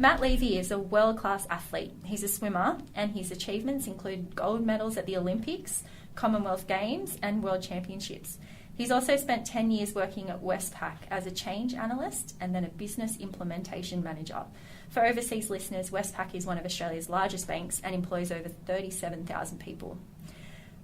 Matt Levy is a world-class athlete. He's a swimmer, and his achievements include gold medals at the Olympics, Commonwealth Games, and World Championships. He's also spent 10 years working at Westpac as a change analyst and then a business implementation manager. For overseas listeners, Westpac is one of Australia's largest banks and employs over 37,000 people.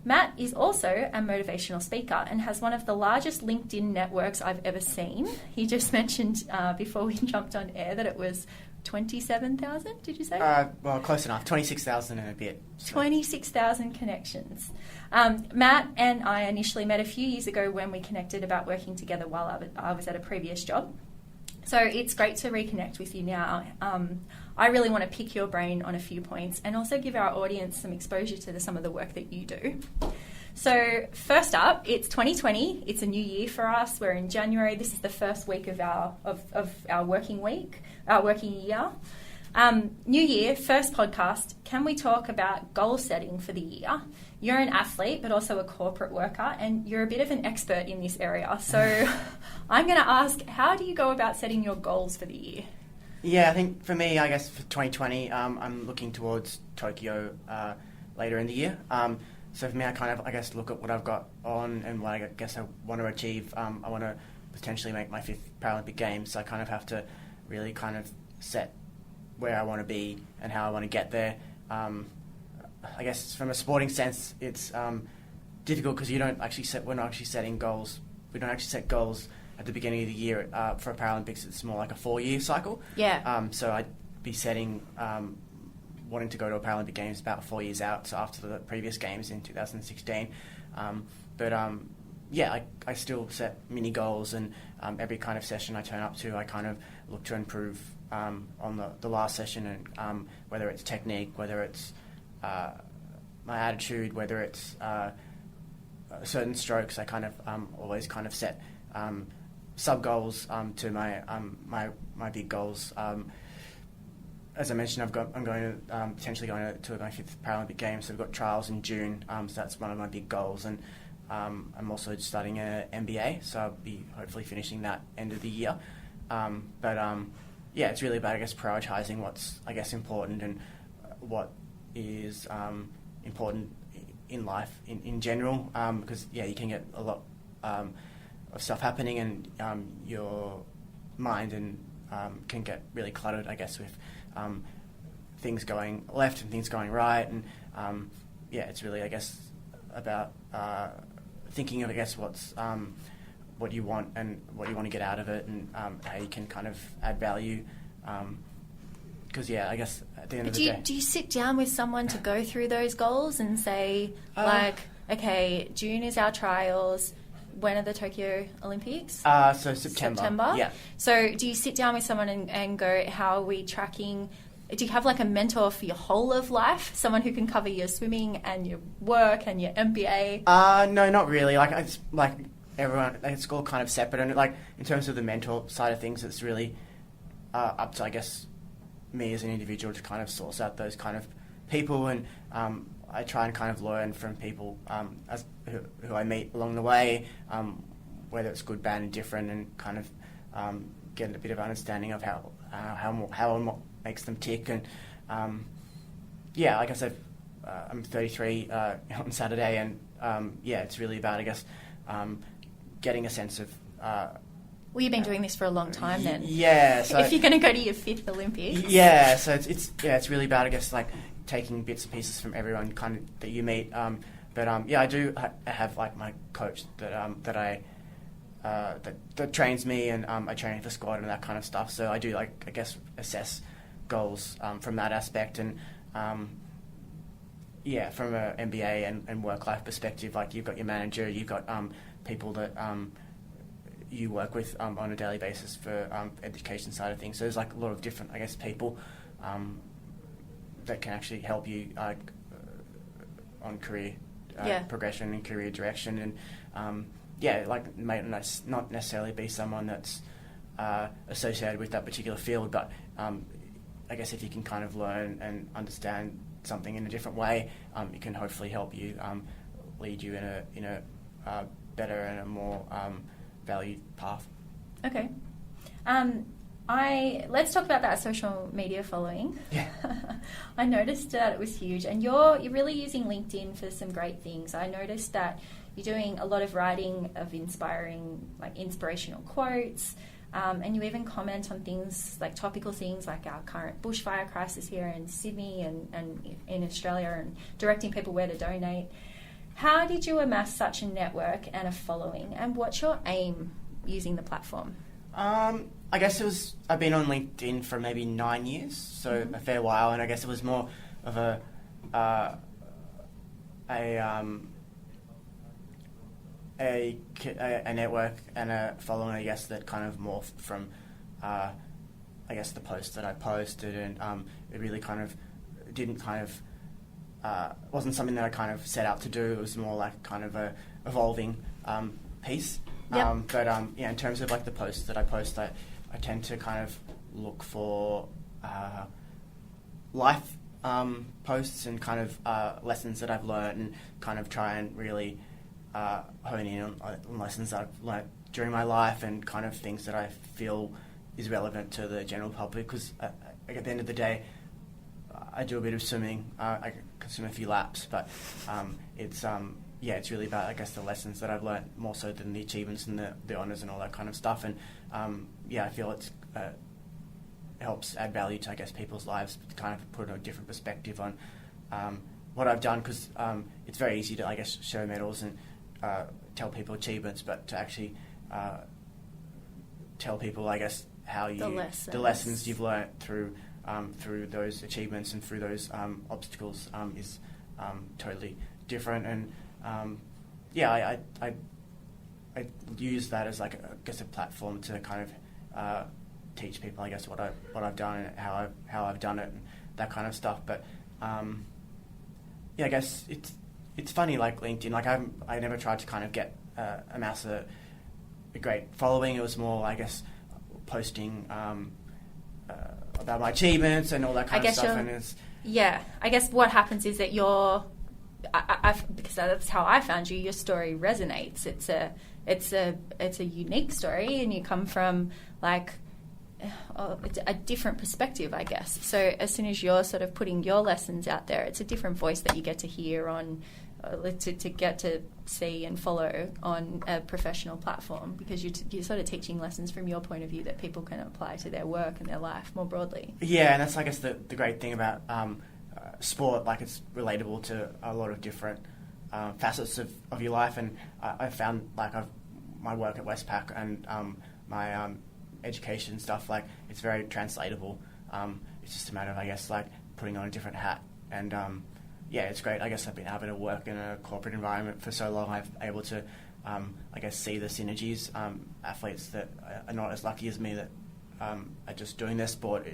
Matt is also a motivational speaker and has one of the largest LinkedIn networks I've ever seen. He just mentioned before we jumped on air that it was 27,000, did you say? Well, close enough. 26,000 and a bit. So. 26,000 connections. Matt and I initially met a few years ago when we connected about working together while I was at a previous job. So it's great to reconnect with you now. I really want to pick your brain on a few points and also give our audience some exposure to some of the work that you do. So first up, it's 2020. It's a new year for us. We're in January. This is the first week of our working year. New year, first podcast. Can we talk about goal setting for the year? You're an athlete, but also a corporate worker, and you're a bit of an expert in this area. So I'm going to ask, how do you go about setting your goals for the year? Yeah, I think for me, I guess for 2020, I'm looking towards Tokyo later in the year. So for me, I guess look at what I've got on and what I guess I want to achieve. I want to potentially make my 5th Paralympic Games, so I kind of have to really kind of set where I want to be and how I want to get there. I guess from a sporting sense, it's difficult because we're not actually setting goals. We don't actually set goals at the beginning of the year for Paralympics. It's more like a 4-year cycle. Yeah. So I'd be setting wanting to go to a Paralympic Games about 4 years out, so after the previous Games in 2016. I still set mini goals, and every kind of session I turn up to, I kind of look to improve on the last session, and whether it's technique, whether it's my attitude, whether it's certain strokes, I kind of always kind of set sub goals to my big goals. As I mentioned, I'm going to potentially going to my 5th Paralympic Games. So we've got trials in June, so that's one of my big goals. And I'm also studying an MBA, so I'll be hopefully finishing that end of the year. It's really about, I guess, prioritising what's, I guess, important and what is important in life in general. Because you can get a lot of stuff happening, and your mind and can get really cluttered, I guess, with things going left and things going right, and it's really, I guess, about thinking of, I guess, what you want and what you want to get out of it, and how you can kind of add value. Because I guess at the end of the day, do you sit down with someone to go through those goals and say, okay, June is our trials. When are the Tokyo Olympics? So September. Yeah. So do you sit down with someone and go, how are we tracking? Do you have like a mentor for your whole of life? Someone who can cover your swimming and your work and your MBA? No, not really. It's like everyone, it's all kind of separate. And like in terms of the mentor side of things, it's really up to, I guess, me as an individual to kind of source out those kind of people, and I try and kind of learn from people who I meet along the way, whether it's good, bad, and different, and kind of get a bit of understanding of how and what makes them tick. And like I said, I'm 33 on Saturday, and it's really about, I guess, getting a sense of. Well, you've been doing this for a long time then. Yeah. So if you're going to go to your 5th Olympics. Yeah. So it's really about, I guess, like taking bits and pieces from everyone kind of that you meet. I do have like my coach that trains me, and I train the squad and that kind of stuff. So I do, like, I guess, assess goals from that aspect, and from an MBA and work-life perspective, like you've got your manager, you've got people that you work with on a daily basis for education side of things. So there's like a lot of different, I guess, people that can actually help you on career progression and career direction, and may not necessarily be someone that's associated with that particular field, but I guess if you can kind of learn and understand something in a different way, it can hopefully help you lead you in a better and a more valued path. Okay. Let's talk about that social media following. Yeah. I noticed that it was huge, and you're really using LinkedIn for some great things. I noticed that you're doing a lot of writing of inspirational quotes, and you even comment on things like topical things like our current bushfire crisis here in Sydney and in Australia, and directing people where to donate. How did you amass such a network and a following, and what's your aim using the platform? I guess I've been on LinkedIn for maybe 9 years, so a fair while, and I guess it was more of a network and a following, I guess, that kind of morphed from, I guess, the posts that I posted, and it really kind of wasn't something that I kind of set out to do. It was more like kind of a evolving piece. Yep. In terms of like the posts that I post, I tend to kind of look for life posts and kind of lessons that I've learned, and kind of try and really hone in on lessons that I've learned during my life, and kind of things that I feel is relevant to the general public. Because at the end of the day, I do a bit of swimming. I can swim a few laps, but it's really about, I guess, the lessons that I've learned more so than the achievements and the honours and all that kind of stuff. And I feel it helps add value to, I guess, people's lives, to kind of put a different perspective on what I've done, because it's very easy to, I guess, show medals and tell people achievements, but to actually tell people, I guess, how the lessons you've learnt through those achievements and through those obstacles is totally different. And I use that as, like, I guess, a platform to kind of teach people, I guess, what I've done and how I've done it and that kind of stuff. But I guess it's funny, like LinkedIn. Like I never tried to kind of amass a great following. It was more, I guess, posting about my achievements and all that kind of stuff. I guess what happens is that because that's how I found you. Your story resonates. It's a unique story, and you come from it's a different perspective, I guess. So as soon as you're sort of putting your lessons out there, it's a different voice that you get to hear on, to get to see and follow on a professional platform, because you're sort of teaching lessons from your point of view that people can apply to their work and their life more broadly. Yeah, and that's, I guess, the great thing about sport. Like, it's relatable to a lot of different facets of your life, and I found, like, my work at Westpac and my education stuff, like, it's very translatable. It's just a matter of, I guess, like, putting on a different hat. And it's great. I guess I've been able to work in a corporate environment for so long. I've able to, I guess, see the synergies. Athletes that are not as lucky as me, that are just doing their sport,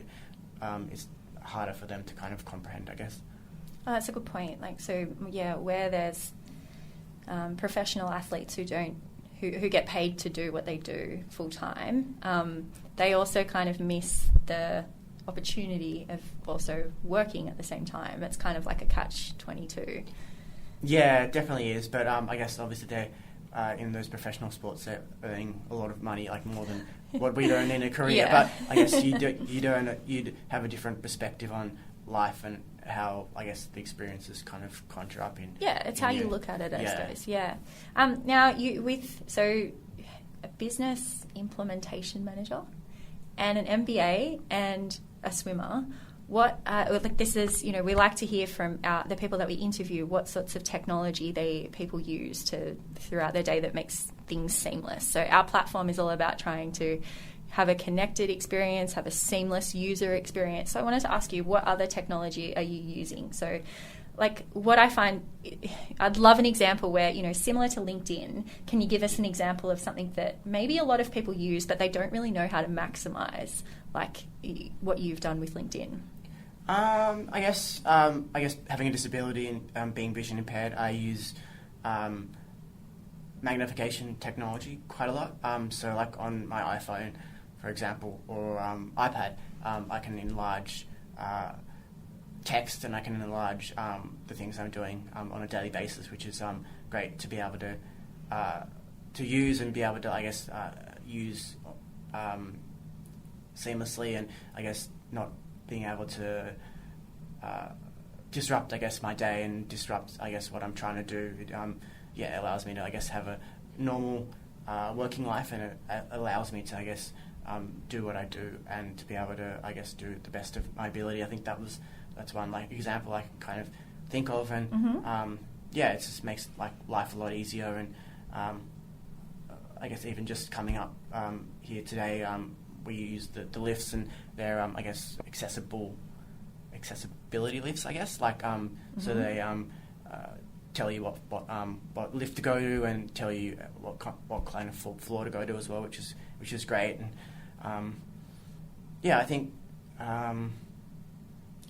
it's harder for them to kind of comprehend, I guess. Oh, that's a good point. Where there's professional athletes who get paid to do what they do full time, they also kind of miss the opportunity of also working at the same time. It's kind of like a catch-22. Yeah, it definitely is. But I guess obviously they're in those professional sports, they're earning a lot of money, like more than what we'd earn in a career. Yeah. But I guess you'd have a different perspective on life and how, I guess, the experiences kind of conjure up in. Yeah, it's how you look at it, I suppose. Yeah. Now, a business implementation manager and an MBA and a swimmer, this is, we like to hear from the people that we interview what sorts of technology people use throughout their day that makes things seamless. So our platform is all about trying to have a connected experience, have a seamless user experience. So I wanted to ask you, what other technology are you using? So, what I find, I'd love an example where, similar to LinkedIn, can you give us an example of something that maybe a lot of people use, but they don't really know how to maximize, like what you've done with LinkedIn? I guess having a disability and being vision impaired, I use magnification technology quite a lot. So, like, on my iPhone, for example, or iPad, I can enlarge text, and I can enlarge the things I'm doing on a daily basis, which is great to be able to use and be able to, I guess, use seamlessly, and I guess not being able to disrupt, I guess, my day and disrupt, I guess, what I'm trying to do. It allows me to, I guess, have a normal working life, and it allows me to, I guess, do what I do and to be able to, I guess, do the best of my ability. I think that's one like example I can kind of think of, and it just makes like life a lot easier. And I guess even just coming up here today, we use the lifts, and they're I guess accessibility lifts, I guess, like so they tell you what lift to go to, and tell you what kind of floor to go to as well, which is great. And I think.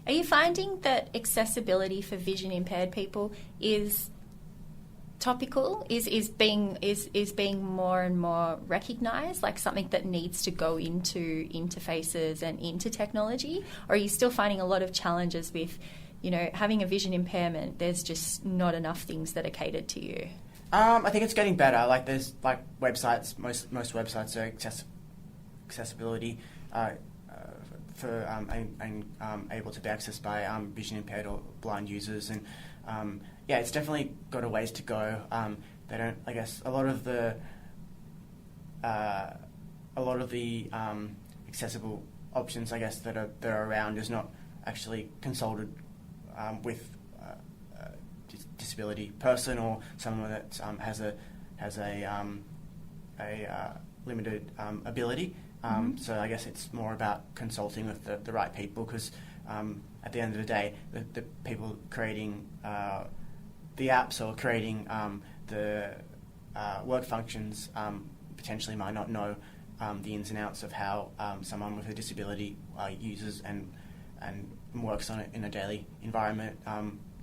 Are you finding that accessibility for vision impaired people is topical? Is being more and more recognised, like something that needs to go into interfaces and into technology? Or are you still finding a lot of challenges with, having a vision impairment? There's just not enough things that are catered to you. I think it's getting better. Like there's like websites. Most websites are accessibility. For and able to be accessed by vision impaired or blind users, and it's definitely got a ways to go. They don't, I guess, a lot of the accessible options, I guess, that are around is not actually consulted with a disability person or someone that has a limited ability. So I guess it's more about consulting with the right people, because at the end of the day, the people creating the apps or creating the work functions potentially might not know the ins and outs of how someone with a disability uses and works on it in a daily environment,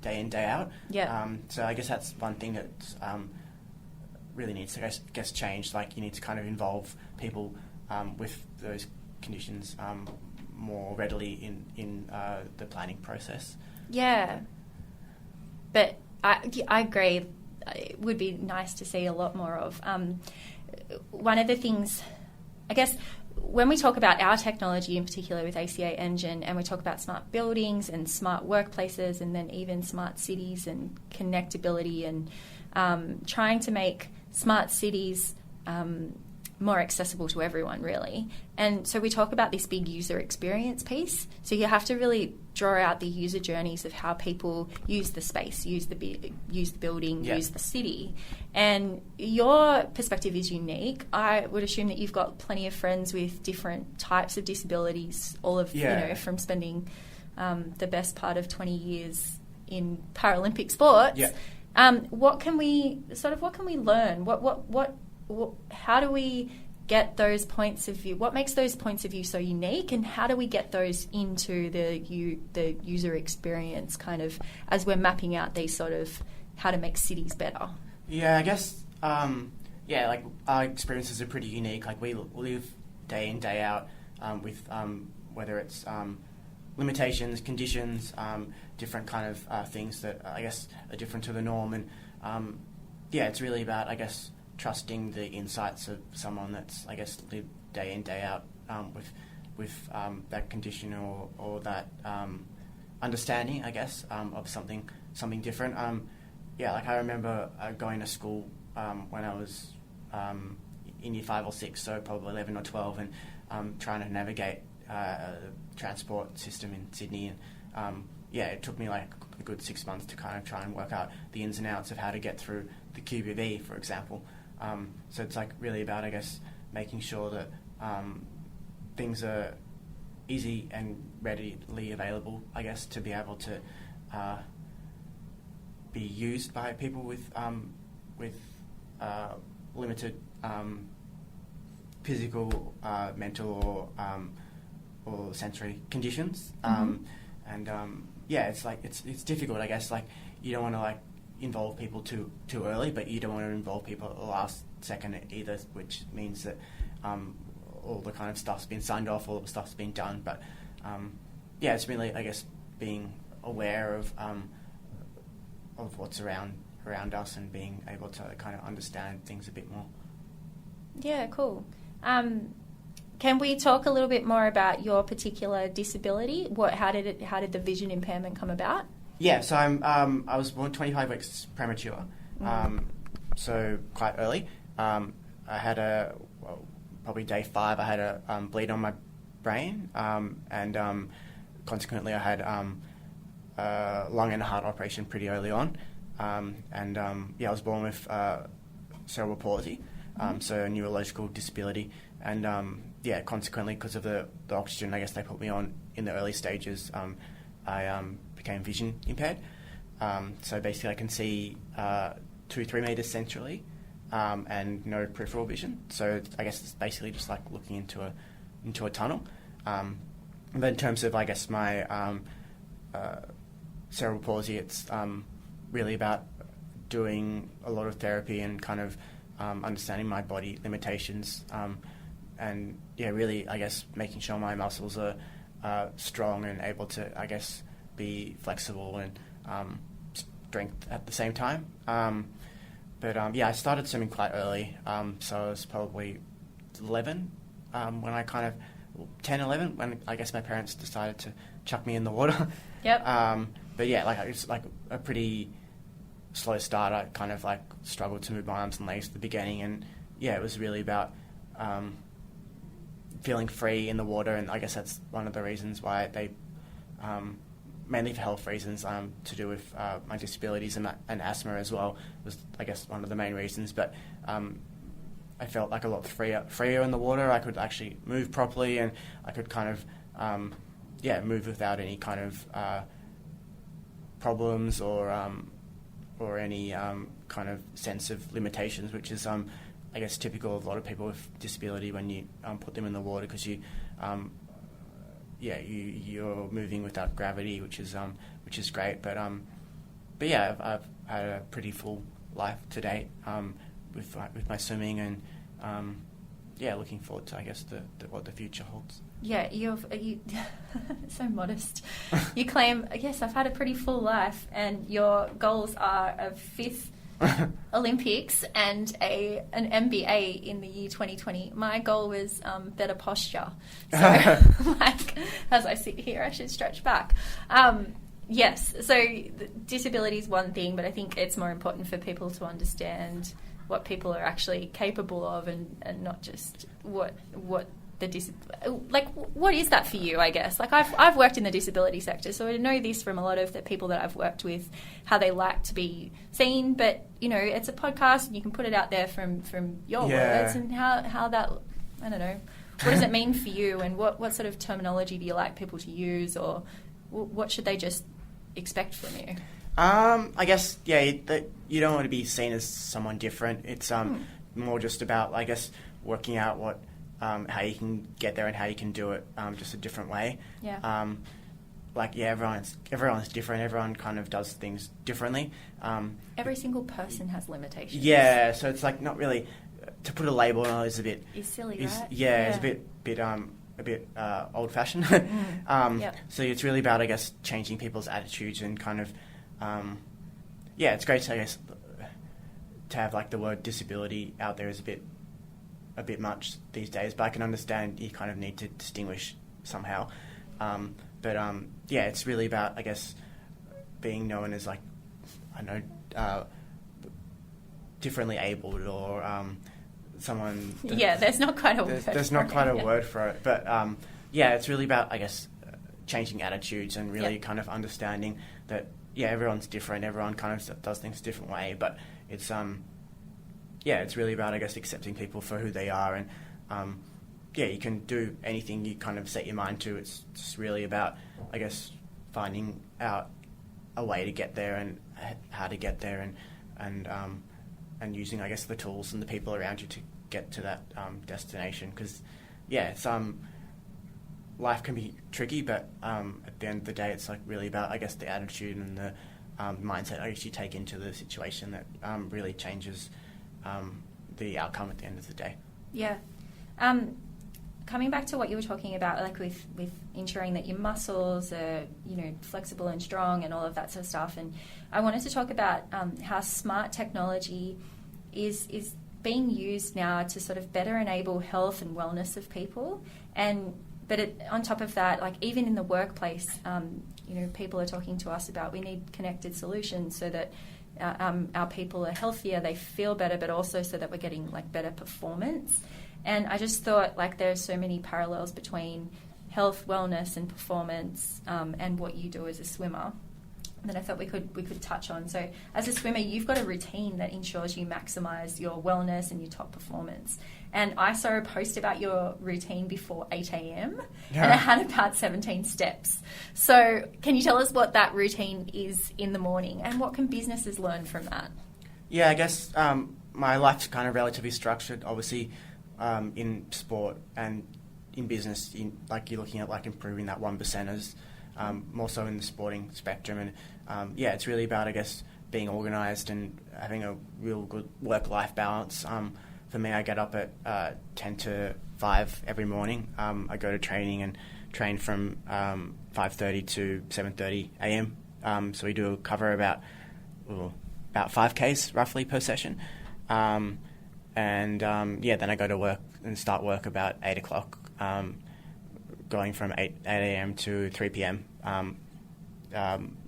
day in, day out. Yeah. So I guess that's one thing that really needs to get changed. Like you need to kind of involve people with those conditions more readily in the planning process. Yeah. But I agree. It would be nice to see a lot more of. One of the things, I guess, when we talk about our technology, in particular with ACA Engine, and we talk about smart buildings and smart workplaces, and then even smart cities and connectability, and trying to make smart cities more accessible to everyone, really. And so we talk about this big user experience piece. So you have to really draw out the user journeys of how people use the space, use the building, use the city. And your perspective is unique. I would assume that you've got plenty of friends with different types of disabilities, all of, from spending the best part of 20 years in Paralympic sports. Yeah. What can we learn? How do we get those points of view? What makes those points of view so unique, and how do we get those into the user experience, kind of as we're mapping out these sort of how to make cities better? Yeah, I guess like our experiences are pretty unique. Like we live day in, day out with whether it's limitations, conditions, different kind of things that I guess are different to the norm, and it's really about, I guess, trusting the insights of someone that's, I guess, lived day in, day out with that condition or that understanding, I guess, of something different. Like I remember going to school when I was in year 5 or 6, so probably 11 or 12, and trying to navigate a transport system in Sydney, and it took me like a good 6 months to kind of try and work out the ins and outs of how to get through the QBV, for example. So it's like really about, I guess, making sure that things are easy and readily available, I guess, to be able to be used by people with limited physical, mental, or sensory conditions. It's like it's difficult, I guess. Like you don't want to involve people too early, but you don't want to involve people at the last second either, which means that all the kind of stuff's been signed off, all the stuff's been done. But it's really, I guess, being aware of what's around us and being able to kind of understand things a bit more. Yeah, cool. Can we talk a little bit more about your particular disability? How did the vision impairment come about? Yeah, so I was born 25 weeks premature, so quite early. I had probably day 5, I had a bleed on my brain, and consequently I had a lung and a heart operation pretty early on. I was born with cerebral palsy, so a neurological disability, and consequently, because of the oxygen, I guess they put me on in the early stages, I became vision impaired. So basically, I can see 2-3 meters centrally, and no peripheral vision. So I guess it's basically just like looking into a tunnel. But in terms of, I guess, my cerebral palsy, it's really about doing a lot of therapy and kind of understanding my body limitations, and really, I guess, making sure my muscles are strong and able to, I guess, be flexible and strength at the same time. I started swimming quite early, so I was probably 11 when I kind of 10, 11 when I guess my parents decided to chuck me in the water. Yep. It's like a pretty slow start. I kind of like struggled to move my arms and legs at the beginning, and it was really about feeling free in the water, and I guess that's one of the reasons why they, mainly for health reasons, to do with my disabilities and asthma as well, was I guess one of the main reasons. But I felt like a lot freer in the water. I could actually move properly, and I could kind of move without any kind of problems or any kind of sense of limitations, which is I guess typical of a lot of people with disability when you put them in the water, because you're moving without gravity, which is great. But I've had a pretty full life to date with my swimming, and looking forward to, I guess, what the future holds. Yeah, you so modest. You claim, yes, I've had a pretty full life, and your goals are a 5th Olympics and an MBA in the year 2020. My goal was better posture. So, as I sit here, I should stretch back. Yes, so disability is one thing, but I think it's more important for people to understand what people are actually capable of, and not just what what is that for you, I guess? Like, I've worked in the disability sector, so I know this from a lot of the people that I've worked with, how they like to be seen, but, it's a podcast and you can put it out there from your words, and how that, I don't know, what does it mean for you, and what sort of terminology do you like people to use, or what should they just expect from you? I guess, you don't want to be seen as someone different. It's more just about, I guess, working out how you can get there and how you can do it just a different way. Yeah. Everyone's different. Everyone kind of does things differently. Every single person has limitations. Yeah, so it's like not really to put a label on it is a bit. It's silly, right? Yeah, it's a bit old-fashioned. Yep. So it's really about, I guess, changing people's attitudes and kind of. It's great to, I guess, to have like the word disability out there is a bit much these days, but I can understand you kind of need to distinguish somehow. It's really about, I guess, being known as, like, I don't know, differently abled, or someone. There's not quite a word. There's not quite a word for it, but it's really about, I guess, changing attitudes and really kind of understanding that everyone's different. Everyone kind of does things a different way, but it's it's really about, I guess, accepting people for who they are, and you can do anything you kind of set your mind to. It's just really about, I guess, finding out a way to get there and how to get there, and using, I guess, the tools and the people around you to get to that destination. Because it's life can be tricky, but at the end of the day, it's like really about, I guess, the attitude and the mindset, I guess, you take into the situation that really changes the outcome at the end of the day. Yeah. Coming back to what you were talking about, like with ensuring that your muscles are, flexible and strong and all of that sort of stuff. And I wanted to talk about how smart technology is being used now to sort of better enable health and wellness of people. But on top of that, like even in the workplace, people are talking to us about we need connected solutions so that our people are healthier, they feel better, but also so that we're getting like better performance. And I just thought like there's so many parallels between health, wellness, and performance, and what you do as a swimmer that I thought we could touch on. So as a swimmer, you've got a routine that ensures you maximise your wellness and your top performance. And I saw a post about your routine before 8 a.m. Yeah. and it had about 17 steps. So can you tell us what that routine is in the morning and what can businesses learn from that? Yeah, I guess my life's kind of relatively structured. Obviously, in sport and in business, you're looking at like improving that 1%ers, more so in the sporting spectrum. And it's really about, I guess, being organised and having a real good work-life balance. For me, I get up at 10 to 5 every morning. I go to training and train from 5:30 to 7:30 a.m. So we do cover about 5Ks roughly per session. Then I go to work and start work about 8 o'clock, going from 8 a.m. to 3 p.m.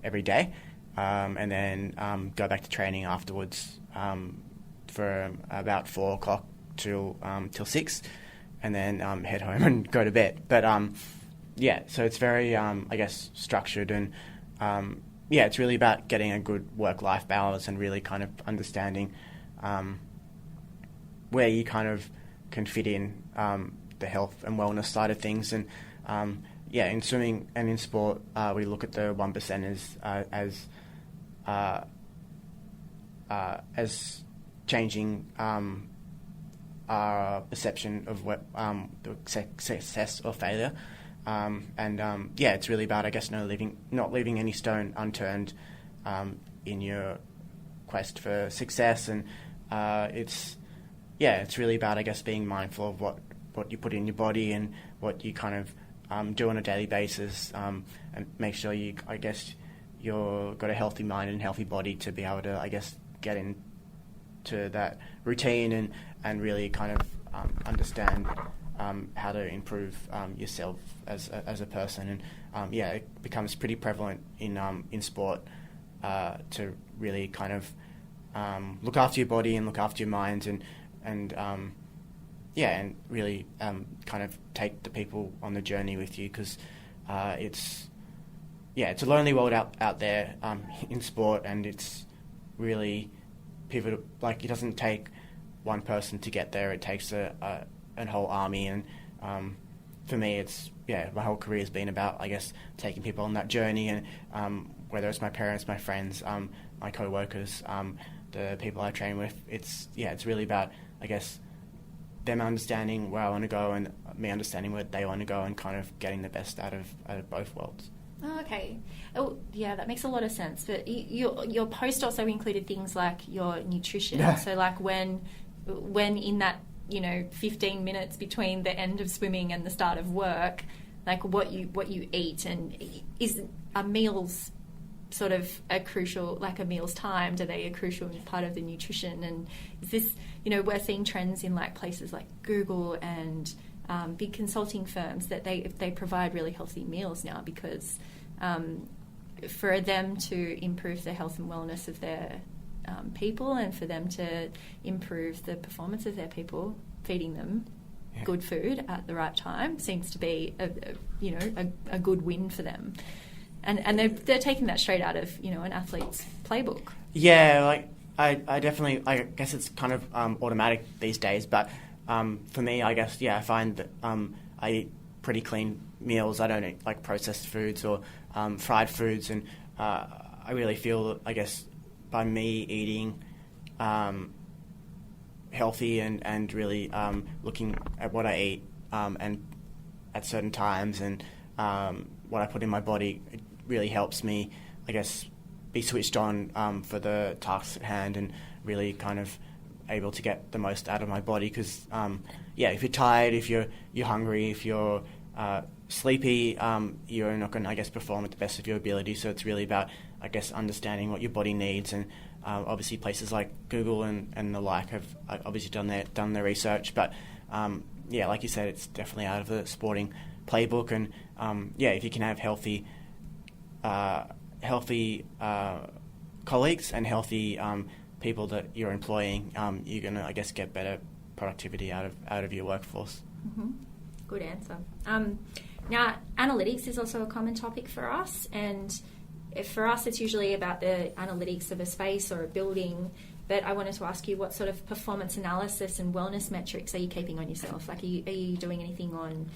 Every day, and then go back to training afterwards for about 4 o'clock till 6, and then head home and go to bed. But so it's very I guess structured, and it's really about getting a good work-life balance and really kind of understanding where you kind of can fit in the health and wellness side of things. And in swimming and in sport, we look at the 1%ers as changing our perception of what the success or failure. It's really about, I guess, not leaving any stone unturned in your quest for success. And it's really about, I guess, being mindful of what you put in your body and what you kind of do on a daily basis, and make sure you've got a healthy mind and healthy body to be able to, I guess, get into that routine and really kind of understand how to improve yourself as a person. And it becomes pretty prevalent in sport to really kind of look after your body and look after your mind and really kind of take the people on the journey with you, because it's a lonely world out there in sport, and it's really pivotal. Like, it doesn't take one person to get there; it takes a whole army. And for me, it's my whole career has been about, I guess, taking people on that journey, and whether it's my parents, my friends, my co-workers, the people I train with, it's really about, I guess, them understanding where I want to go and me understanding where they want to go, and kind of getting the best out of both worlds. Oh, okay. Oh, yeah, that makes a lot of sense. But your post also included things like your nutrition. Yeah. So, like when in that 15 minutes between the end of swimming and the start of work, like what you eat, and are meals sort of a crucial, like a meal's time, do they a crucial part of the nutrition? And is this, we're seeing trends in like places like Google and big consulting firms that they provide really healthy meals now, because for them to improve the health and wellness of their people, and for them to improve the performance of their people, feeding them good food at the right time seems to be a good win for them. And they're taking that straight out of an athlete's playbook. Yeah, like I definitely, I guess it's kind of automatic these days, but for me, I guess, I find that I eat pretty clean meals. I don't eat like processed foods or fried foods, and I really feel that, I guess, by me eating healthy and really looking at what I eat and at certain times, and what I put in my body, it really helps me, I guess, be switched on for the tasks at hand, and really kind of able to get the most out of my body. Because if you're tired, if you're hungry, if you're sleepy, you're not going to, I guess, perform at the best of your ability. So it's really about, I guess, understanding what your body needs and obviously places like Google and the like have obviously done their research, but like you said, it's definitely out of the sporting playbook. And if you can have healthy colleagues and healthy people that you're employing, you're going to, I guess, get better productivity out of your workforce. Mm-hmm. Good answer. Now, analytics is also a common topic for us, and for us it's usually about the analytics of a space or a building, but I wanted to ask you, what sort of performance analysis and wellness metrics are you keeping on yourself? Like, are you doing anything on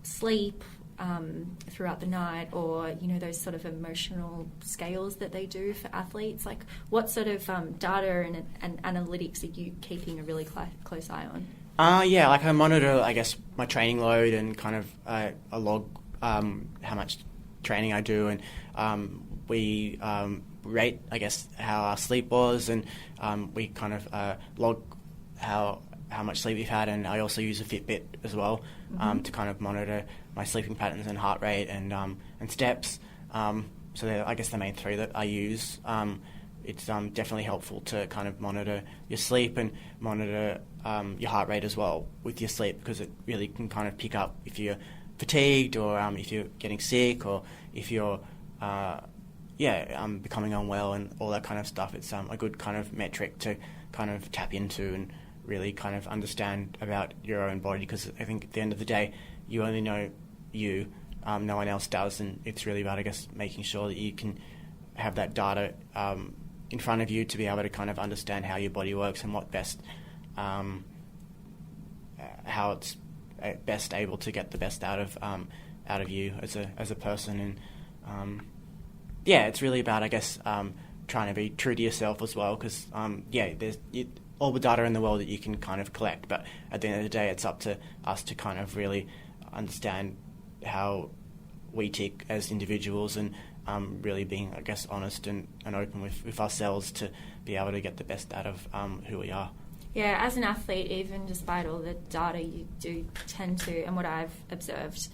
sleep throughout the night, or those sort of emotional scales that they do for athletes? Like, what sort of data and analytics are you keeping a really close eye on? I monitor, I guess, my training load and kind of I log how much training I do, and we rate, I guess, how our sleep was, and we kind of log how much sleep we've had, and I also use a Fitbit as well to kind of monitor my sleeping patterns and heart rate and steps. So they're, I guess, the main three that I use. It's definitely helpful to kind of monitor your sleep and monitor your heart rate as well with your sleep, because it really can kind of pick up if you're fatigued, or if you're getting sick, or if you're becoming unwell and all that kind of stuff. It's a good kind of metric to kind of tap into and really kind of understand about your own body, because I think at the end of the day, you only know you, no one else does, and it's really about, I guess, making sure that you can have that data in front of you to be able to kind of understand how your body works and what best, how it's best able to get the best out of you as a person. And it's really about, I guess, trying to be true to yourself as well, because there's all the data in the world that you can kind of collect, but at the end of the day, it's up to us to kind of really understand how we tick as individuals, and really being, I guess, honest and open with ourselves to be able to get the best out of who we are. Yeah, as an athlete, even despite all the data, you do tend to, and what I've observed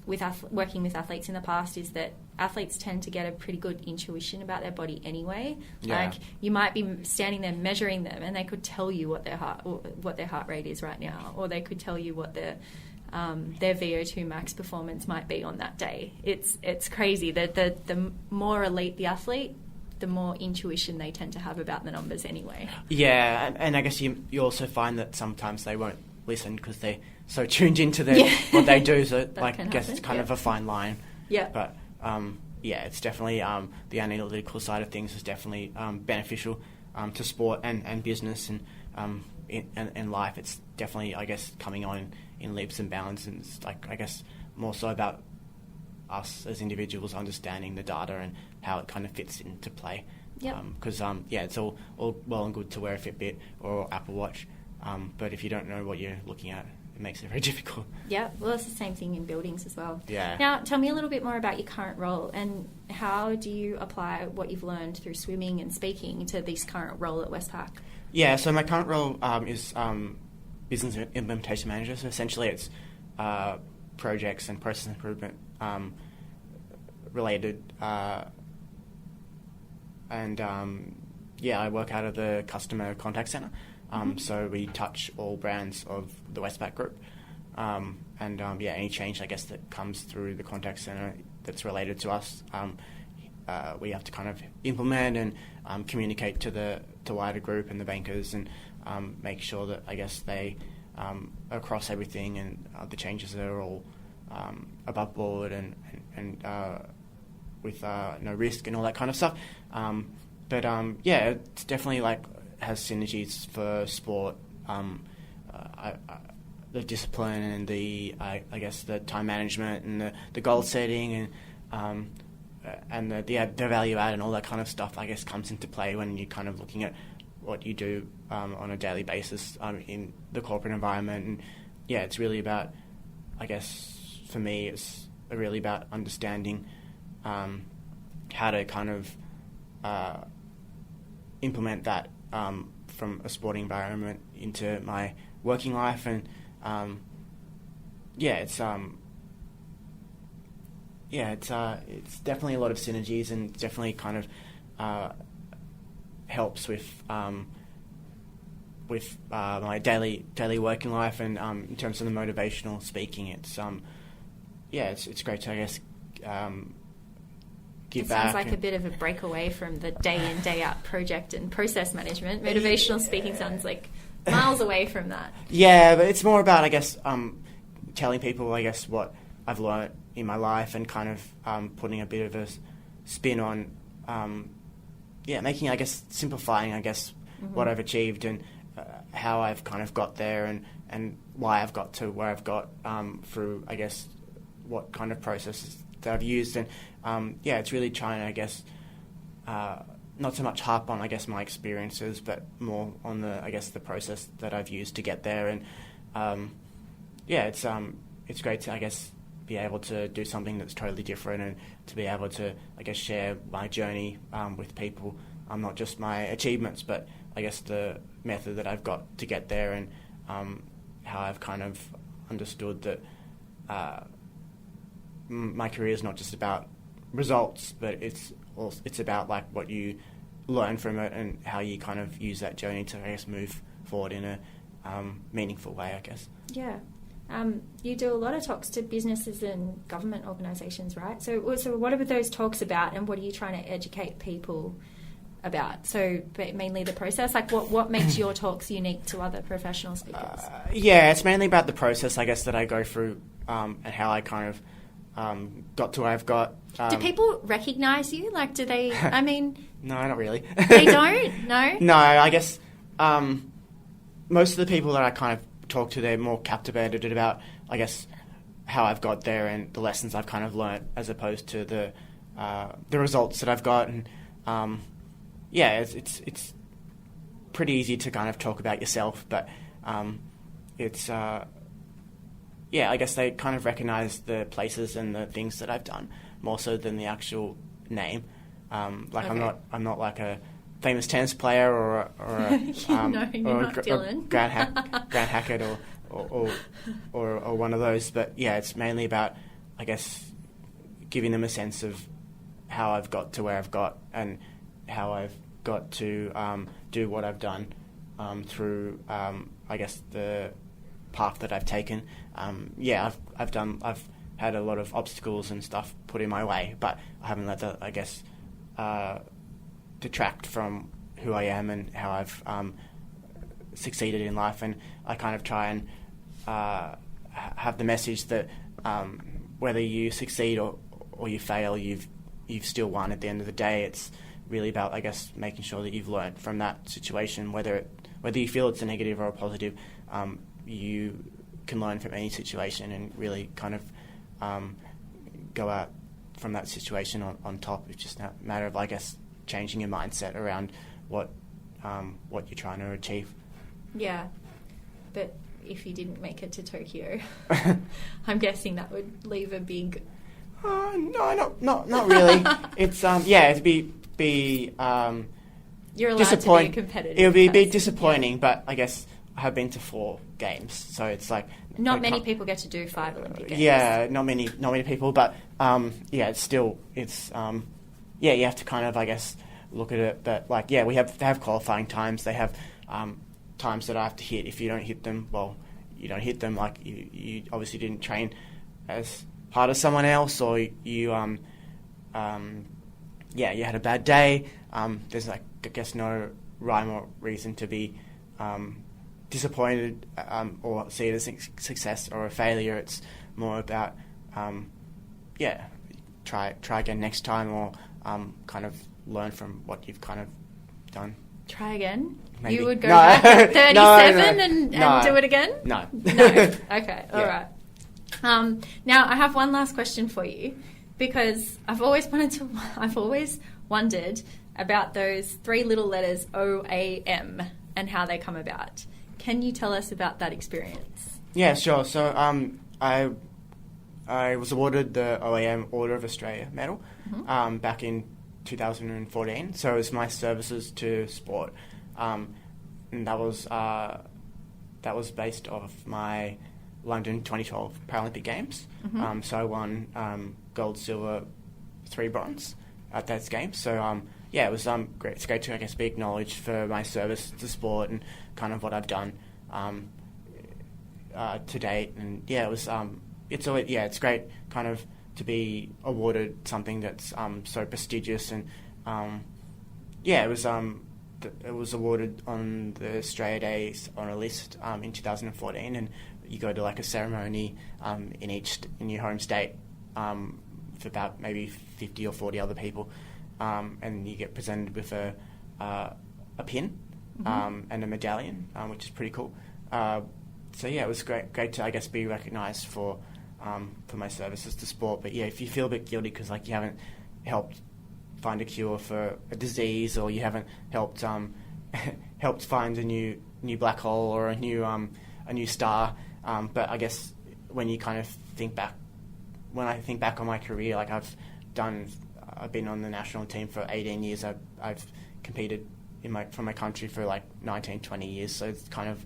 with working with athletes in the past, is that athletes tend to get a pretty good intuition about their body anyway. Yeah. Like, you might be standing there measuring them, and they could tell you what their heart rate is right now, or they could tell you what their VO2 max performance might be on that day. It's crazy that the more elite the athlete, the more intuition they tend to have about the numbers anyway. Yeah, and I guess you also find that sometimes they won't listen because they're so tuned into what they do. So, I guess it's kind of a fine line. Yeah. But it's definitely the analytical side of things is definitely beneficial to sport and business, and in life. It's definitely, I guess, coming on in leaps and bounds, and it's like, I guess, more so about us as individuals understanding the data and how it kind of fits into play. Because it's all well and good to wear a Fitbit or Apple Watch, but if you don't know what you're looking at, it makes it very difficult. Yeah, well, it's the same thing in buildings as well. Yeah. Now, tell me a little bit more about your current role, and how do you apply what you've learned through swimming and speaking to this current role at Westpac? Yeah, so my current role is business implementation manager. So essentially, it's projects and process improvement related, and I work out of the customer contact center. So we touch all brands of the Westpac group, and any change, I guess, that comes through the contact center that's related to us, we have to kind of implement and communicate to the wider group and the bankers, and make sure that, I guess, they across everything, and the changes are all above board and with no risk and all that kind of stuff. But it's definitely has synergies for sport. The discipline and the I guess the time management and the goal setting and the value add and all that kind of stuff, I guess, comes into play when you're kind of looking at what you do on a daily basis in the corporate environment. And it's really about, I guess, for me, it's really about understanding how to kind of implement that from a sporting environment into my working life. And it's definitely a lot of synergies, and definitely kind of helps with my daily working life, and in terms of the motivational speaking, it's it's great to, I guess, give back. Sounds like a bit of a breakaway from the day in, day out project and process management. Motivational speaking sounds like miles away from that. Yeah, but it's more about, I guess, telling people, I guess, what I've learnt in my life, and kind of putting a bit of a spin on, making, I guess, simplifying, I guess, what I've achieved, and how I've kind of got there, and why I've got to where I've got through, I guess, what kind of processes that I've used. And it's really trying to, I guess, not so much harp on, I guess, my experiences, but more on the, I guess, the process that I've used to get there. And it's great to, I guess, be able to do something that's totally different, and to be able to, I guess, share my journey with people, not just my achievements, but I guess the method that I've got to get there, and how I've kind of understood that my career is not just about results, but it's about, like, what you learn from it, and how you kind of use that journey to, I guess, move forward in a meaningful way, I guess. Yeah. You do a lot of talks to businesses and government organisations, right? So what are those talks about, and what are you trying to educate people about? So mainly the process, like what makes your talks unique to other professional speakers? It's mainly about the process, I guess, that I go through, and how I kind of got to where I've got. Do people recognise you? Like, do they, I mean... No, not really. They don't? No? No, I guess most of the people that I kind of talk to, they're more captivated about, I guess, how I've got there, and the lessons I've kind of learnt, as opposed to the results that I've got. And it's pretty easy to kind of talk about yourself, but I guess they kind of recognise the places and the things that I've done more so than the actual name. Okay. I'm not like a famous tennis player or Grant Hackett or one of those. But it's mainly about, I guess, giving them a sense of how I've got to where I've got, and how I've got to do what I've done through, I guess, the path that I've taken. I've had a lot of obstacles and stuff put in my way, but I haven't let that, I guess, detract from who I am and how I've succeeded in life. And I kind of try and have the message that whether you succeed or you fail, you've still won at the end of the day. It's really about, I guess, making sure that you've learned from that situation, whether you feel it's a negative or a positive. You can learn from any situation and really kind of go out from that situation on top. It's just a matter of, I guess, changing your mindset around what you're trying to achieve. Yeah, but if you didn't make it to Tokyo, I'm guessing that would leave a big... No, not really. It's it'd be you're allowed to be a competitive. It would be a bit disappointing, but I guess I have been to 4 games, so it's like not many people get to do 5 Olympic games. Yeah, not many people, but it's still you have to kind of, I guess, look at it that, like, they have qualifying times. They have times that I have to hit. If you don't hit them, well, you don't hit them. Like, you obviously didn't train as hard as someone else, or you had a bad day. There's, like, I guess, no rhyme or reason to be disappointed or see it as a success or a failure. It's more about try again next time, or kind of learn from what you've kind of done. Try again? Maybe. You would go back at 37 and do it again? No. No. Okay, all right. Now I have one last question for you, because I've always wondered about those 3 little letters OAM and how they come about. Can you tell us about that experience? Yeah, sure. So I was awarded the OAM Order of Australia medal back in 2014. So it was my services to sport, and that was based off my London 2012 Paralympic Games. So I won gold, silver, 3 bronze at those games. So yeah, it was great. It's great to, I guess, be acknowledged for my service to sport and kind of what I've done to date. And yeah, it was it's great kind of to be awarded something that's so prestigious. And it was awarded on the Australia Days Honour List in 2014, and you go to like a ceremony in your home state for about maybe 50 or 40 other people, and you get presented with a pin and a medallion, which is pretty cool. So yeah, it was great to, I guess, be recognised for my services to sport. But yeah, if you feel a bit guilty because like you haven't helped find a cure for a disease, or you haven't helped helped find a new black hole or a new star, but I guess when you kind of think back, when I think back on my career, like I've been on the national team for 18 years. I've competed for my country for like 19, 20 years. So it's kind of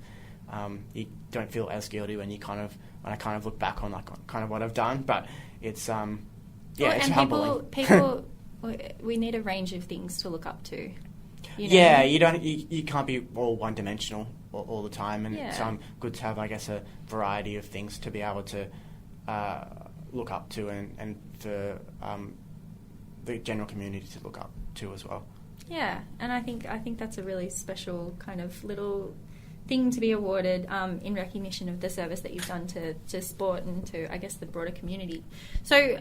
you don't feel as guilty when I kind of look back on like kind of what I've done. But it's it's humbling. People we need a range of things to look up to. You know? Yeah, you can't be all one dimensional all the time, and it's good to have, I guess, a variety of things to be able to look up to, and for the general community to look up to as well. Yeah, and I think that's a really special kind of little thing to be awarded in recognition of the service that you've done to sport and to, I guess, the broader community. So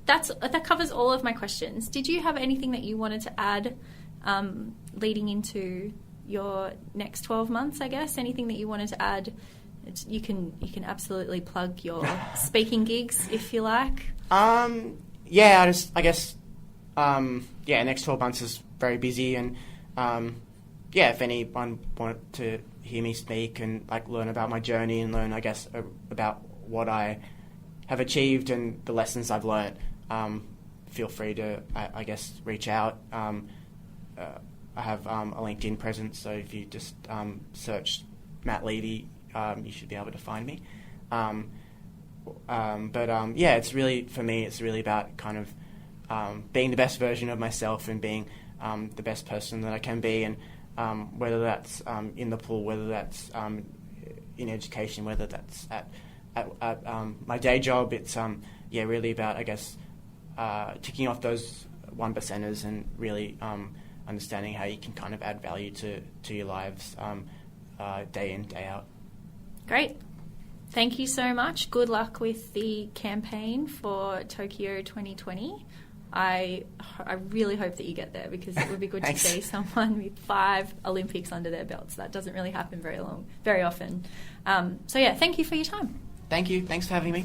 that covers all of my questions. Did you have anything that you wanted to add leading into your next 12 months, I guess? Anything that you wanted to add? You can absolutely plug your speaking gigs if you like. Next 12 months is very busy, and if anyone wanted to hear me speak and like learn about my journey and learn, I guess, about what I have achieved and the lessons I've learned, feel free to, I guess, reach out. I have a LinkedIn presence, so if you just search Matt Levy, you should be able to find me. It's really, for me, it's really about kind of being the best version of myself and being the best person that I can be, and whether that's in the pool, whether that's in education, whether that's at my day job. It's really about, I guess, ticking off those 1%ers and really understanding how you can kind of add value to your lives day in, day out. Great. Thank you so much. Good luck with the campaign for Tokyo 2020. I really hope that you get there, because it would be good to see someone with 5 Olympics under their belts. That doesn't really happen very often. Thank you for your time. Thank you. Thanks for having me.